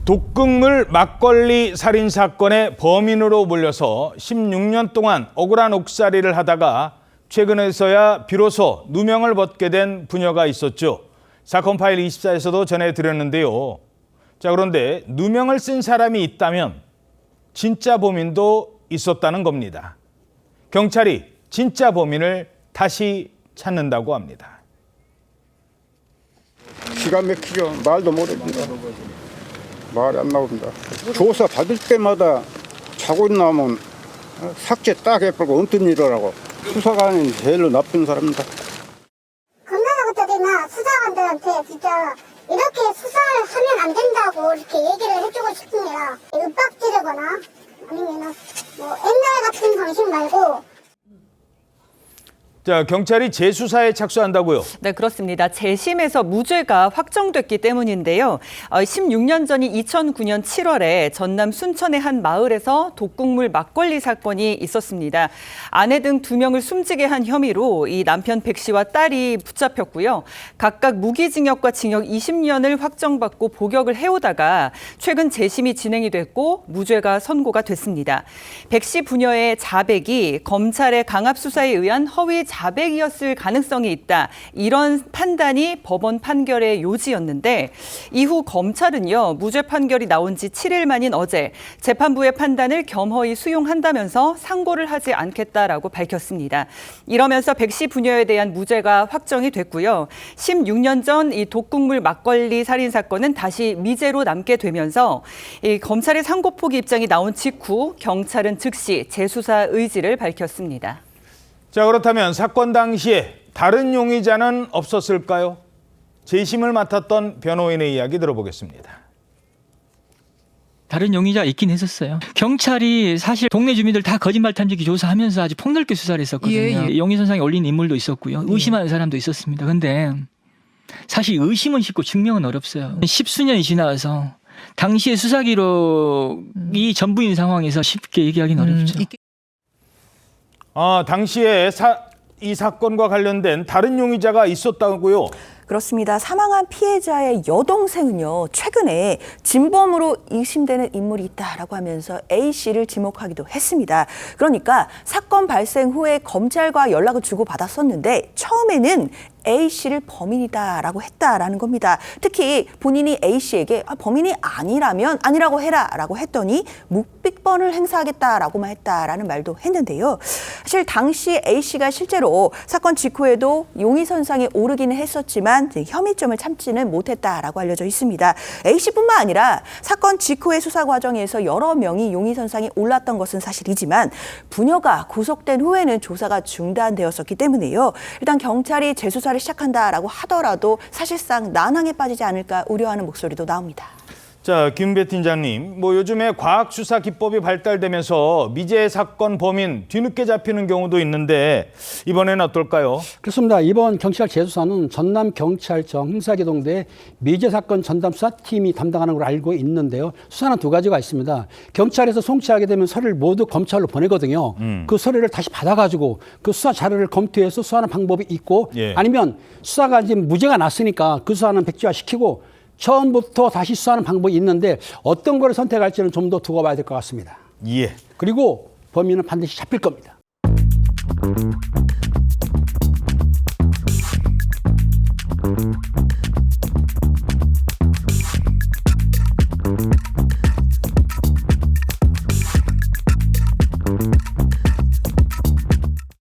독극물 막걸리 살인 사건의 범인으로 몰려서 16년 동안 억울한 옥살이를 하다가 최근에서야 비로소 누명을 벗게 된 부녀가 있었죠. 사건 파일 24에서도 전해드렸는데요. 자, 그런데 누명을 쓴 사람이 있다면 진짜 범인도 있었다는 겁니다. 경찰이 진짜 범인을 다시 찾는다고 합니다. 기가 막히죠. 말도 못합니다. 말이 안 나옵니다. 조사 받을 때마다 자고 나면 삭제 딱 해버리고 엉뚱 일을 수사관이 제일 나쁜 사람입니다. 검사장들이나 수사관들한테 진짜 이렇게 수사를 하면 안 된다고 이렇게 얘기를 해주고 싶습니다. 윽박지르거나 아니면 뭐 옛날 같은 방식 말고. 자, 경찰이 재수사에 착수한다고요? 네, 그렇습니다. 재심에서 무죄가 확정됐기 때문인데요. 16년 전인 2009년 7월에 전남 순천의 한 마을에서 독극물 막걸리 사건이 있었습니다. 아내 등 2명을 숨지게 한 혐의로 이 남편 백 씨와 딸이 붙잡혔고요. 각각 무기징역과 징역 20년을 확정받고 복역을 해오다가 최근 재심이 진행이 됐고 무죄가 선고가 됐습니다. 백 씨 부녀의 자백이 검찰의 강압 수사에 의한 허위 자백이었을 가능성이 있다. 이런 판단이 법원 판결의 요지였는데 이후 검찰은요. 무죄 판결이 나온 지 7일 만인 어제 재판부의 판단을 겸허히 수용한다면서 상고를 하지 않겠다라고 밝혔습니다. 이러면서 백 씨 부녀에 대한 무죄가 확정이 됐고요. 16년 전 이 독극물 막걸리 살인 사건은 다시 미제로 남게 되면서 이 검찰의 상고 포기 입장이 나온 직후 경찰은 즉시 재수사 의지를 밝혔습니다. 자, 그렇다면 사건 당시에 다른 용의자는 없었을까요? 재심을 맡았던 변호인의 이야기 들어보겠습니다. 다른 용의자 있긴 했었어요. 경찰이 사실 동네 주민들 다 거짓말 탐지기 조사하면서 아주 폭넓게 수사를 했었거든요. 용의선상에 올린 인물도 있었고요. 의심하는 사람도 있었습니다. 근데 사실 의심은 쉽고 증명은 어렵어요. 10수년이 지나서 당시의 수사 기록이 전부인 상황에서 쉽게 얘기하기는 어렵죠. 당시에 이 사건과 관련된 다른 용의자가 있었다고요? 그렇습니다. 사망한 피해자의 여동생은요, 최근에 진범으로 의심되는 인물이 있다라고 하면서 A씨를 지목하기도 했습니다. 그러니까 사건 발생 후에 검찰과 연락을 주고받았었는데 처음에는 A씨를 범인이다라고 했다라는 겁니다. 특히 본인이 A씨에게 범인이 아니라면 아니라고 해라라고 했더니 묵비권을 행사하겠다라고만 했다라는 말도 했는데요. 사실 당시 A씨가 실제로 사건 직후에도 용의선상에 오르기는 했었지만 혐의점을 참지는 못했다라고 알려져 있습니다. A씨뿐만 아니라 사건 직후의 수사 과정에서 여러 명이 용의선상에 올랐던 것은 사실이지만 부녀가 구속된 후에는 조사가 중단되었었기 때문에요. 일단 경찰이 재수사를 시작한다라고 하더라도 사실상 난항에 빠지지 않을까 우려하는 목소리도 나옵니다. 자, 김배 팀장님, 요즘에 과학 수사 기법이 발달되면서 미제 사건 범인 뒤늦게 잡히는 경우도 있는데 이번에는 어떨까요? 그렇습니다. 이번 경찰 재수사는 전남경찰청 형사기동대 미제 사건 전담 수사팀이 담당하는 걸로 알고 있는데요. 수사는 두 가지가 있습니다. 경찰에서 송치하게 되면 서류를 모두 검찰로 보내거든요. 그 서류를 다시 받아가지고 그 수사 자료를 검토해서 수사하는 방법이 있고, 아니면 수사가 이제 무죄가 났으니까 그 수사는 백지화시키고 처음부터 다시 수사하는 방법이 있는데 어떤 걸 선택할지는 좀 더 두고 봐야 될 것 같습니다. 예. 그리고 범인은 반드시 잡힐 겁니다.